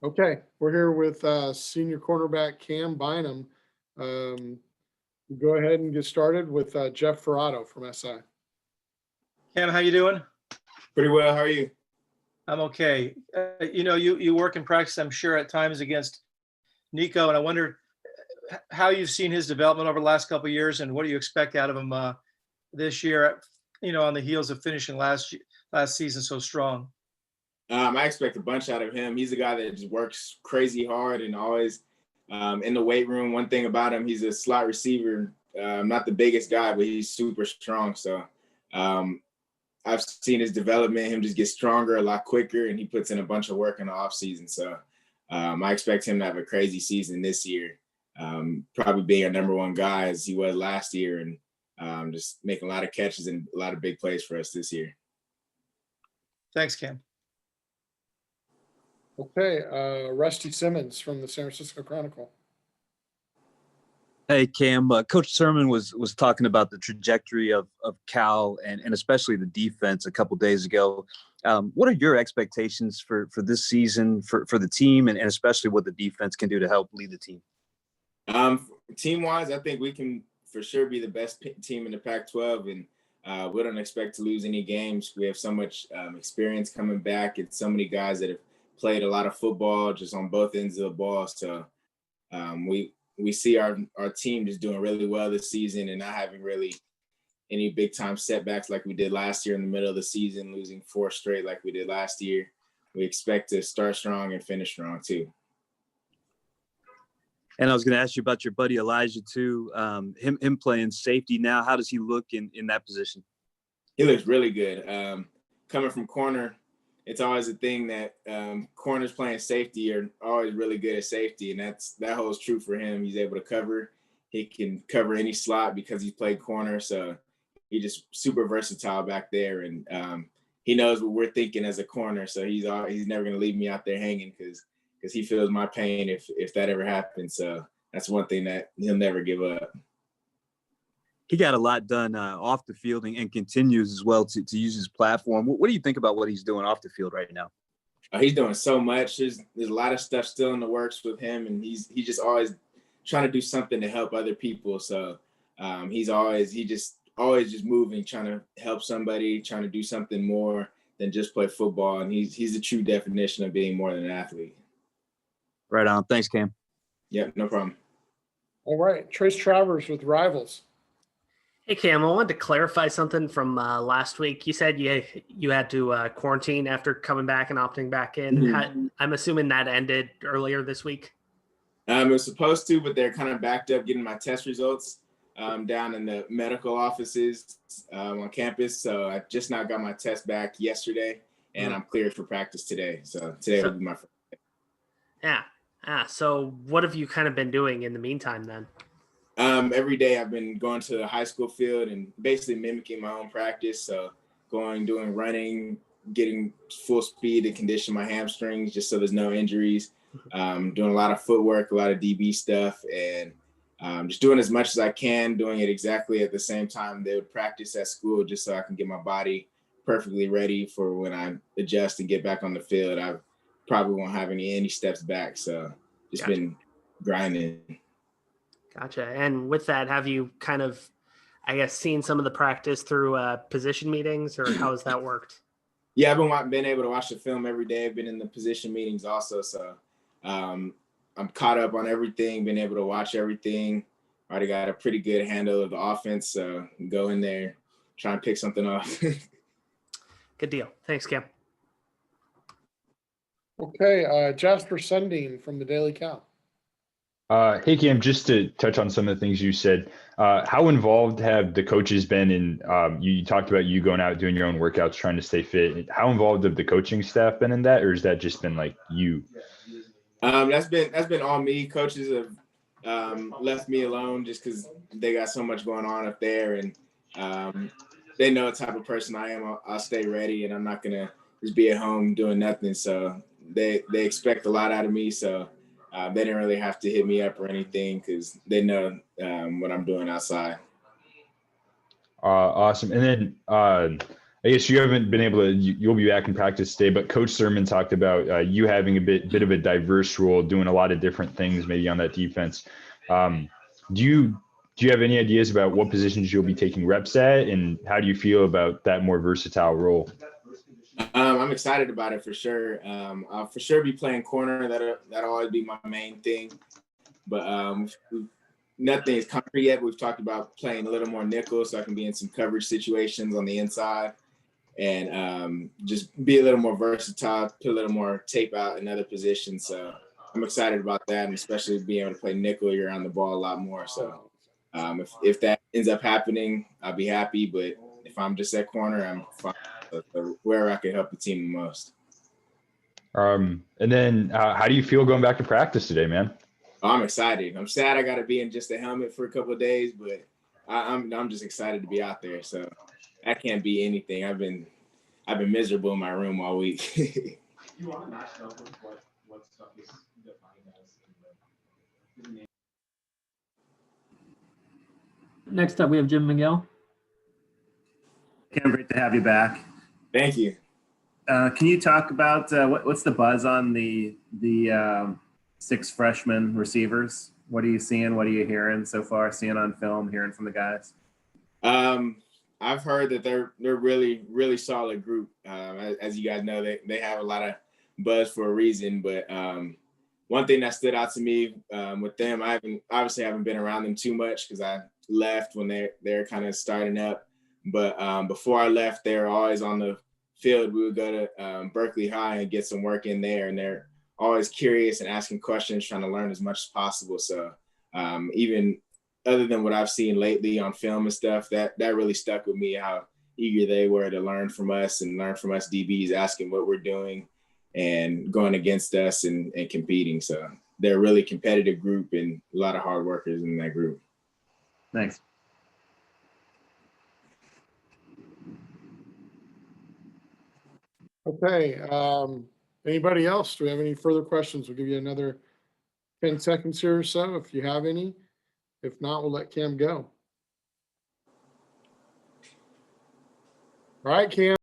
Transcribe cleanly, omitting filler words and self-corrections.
Okay, we're here with senior cornerback Cam Bynum. Go ahead and get started with Jeff Ferrato from SI. Cam, how you doing? Pretty well. How are you? I'm okay. You work in practice, I'm sure, at times against Nico, and I wonder how you've seen his development over the last couple of years, and what do you expect out of him this year? On the heels of finishing last season so strong. I expect a bunch out of him. He's a guy that just works crazy hard and always in the weight room. One thing about him, he's a slot receiver. Not the biggest guy, but he's super strong. So I've seen his development, him just get stronger a lot quicker, and he puts in a bunch of work in the offseason. So I expect him to have a crazy season this year, probably being a number one guy as he was last year, and just making a lot of catches and a lot of big plays for us this year. Thanks, Cam. Okay, Rusty Simmons from the San Francisco Chronicle. Hey, Cam. Coach Sermon was talking about the trajectory of Cal and especially the defense a couple days ago. What are your expectations for this season for the team and especially what the defense can do to help lead the team? Team-wise, I think we can for sure be the best team in the Pac-12, and we don't expect to lose any games. We have so much experience coming back, and so many guys that have played a lot of football just on both ends of the ball. So we see our team just doing really well this season and not having really any big time setbacks like we did last year in the middle of the season, losing 4 straight like we did last year. We expect to start strong and finish strong too. And I was going to ask you about your buddy Elijah too. Him playing safety now. How does he look in that position? He looks really good. Coming from corner, it's always a thing that corners playing safety are always really good at safety, and that holds true for him. He's able to cover. He can cover any slot because he's played corner, so he's just super versatile back there, and he knows what we're thinking as a corner. So he's never going to leave me out there hanging because he feels my pain if that ever happens. So that's one thing that he'll never give up. He got a lot done off the field and continues as well to use his platform. What do you think about what he's doing off the field right now? He's doing so much. There's a lot of stuff still in the works with him, and he's just always trying to do something to help other people. So he's just always moving, trying to help somebody, trying to do something more than just play football. And he's the true definition of being more than an athlete. Right on. Thanks, Cam. Yep, no problem. All right, Trace Travers with Rivals. Hey, Cam, I wanted to clarify something from last week. You said you had to quarantine after coming back and opting back in. Mm-hmm. I'm assuming that ended earlier this week? It was supposed to, but they're kind of backed up getting my test results down in the medical offices on campus. So I just now got my test back yesterday, and I'm cleared for practice today. So today will be my first day. Yeah. So what have you kind of been doing in the meantime then? Every day I've been going to the high school field and basically mimicking my own practice. So doing running, getting full speed to condition my hamstrings just so there's no injuries. Doing a lot of footwork, a lot of DB stuff, and just doing as much as I can, doing it exactly at the same time they would practice at school just so I can get my body perfectly ready for when I adjust and get back on the field. I probably won't have any steps back. So just been grinding. Gotcha. And with that, have you kind of, I guess, seen some of the practice through position meetings, or how has that worked? Yeah, I've been able to watch the film every day. I've been in the position meetings also. So I'm caught up on everything, been able to watch everything. Already got a pretty good handle of the offense. So go in there, try and pick something up. Good deal. Thanks, Cam. Okay, Jasper Sundin from the Daily Cal. Hey, Cam, just to touch on some of the things you said, how involved have the coaches been in, you talked about you going out doing your own workouts, trying to stay fit. How involved have the coaching staff been in that, or has that just been like you? That's been all me. Coaches have left me alone just because they got so much going on up there, and they know the type of person I am. I'll stay ready, and I'm not going to just be at home doing nothing. So they expect a lot out of me. So they didn't really have to hit me up or anything because they know what I'm doing outside. Awesome. And then I guess you haven't been able to. You'll be back in practice today, but Coach Sermon talked about you having a bit of a diverse role, doing a lot of different things, maybe on that defense. Do you have any ideas about what positions you'll be taking reps at, and how do you feel about that more versatile role? I'm excited about it for sure. I'll for sure be playing corner. That'll always be my main thing. But nothing is concrete yet. We've talked about playing a little more nickel, so I can be in some coverage situations on the inside, and just be a little more versatile, put a little more tape out in other positions. So I'm excited about that, and especially being able to play nickel, you're on the ball a lot more. So if that ends up happening, I'll be happy. But if I'm just at corner, I'm fine. So wherever I can help the team the most. And then how do you feel going back to practice today, man? Oh, I'm excited. I'm sad I got to be in just a helmet for a couple of days, but I'm just excited to be out there. So that can't be anything. I've been miserable in my room all week. You want to match up with what stuff is defined as. Next up, we have Jim Miguel. Cam, great to have you back. Thank you. Can you talk about what's the buzz on the 6 freshman receivers? What are you seeing? What are you hearing so far? Seeing on film, hearing from the guys? I've heard that they're really, really solid group. As you guys know, they have a lot of buzz for a reason. But one thing that stood out to me with them, I haven't been around them too much because I left when they're kind of starting up. But before I left, they were always on the field. We would go to Berkeley High and get some work in there, and they're always curious and asking questions, trying to learn as much as possible. So even other than what I've seen lately on film and stuff, that really stuck with me, how eager they were to learn from us and learn from us DBs, asking what we're doing and going against us and competing. So they're a really competitive group and a lot of hard workers in that group. Thanks. Okay. Anybody else? Do we have any further questions? We'll give you another 10 seconds here or so if you have any. If not, we'll let Cam go. All right, Cam.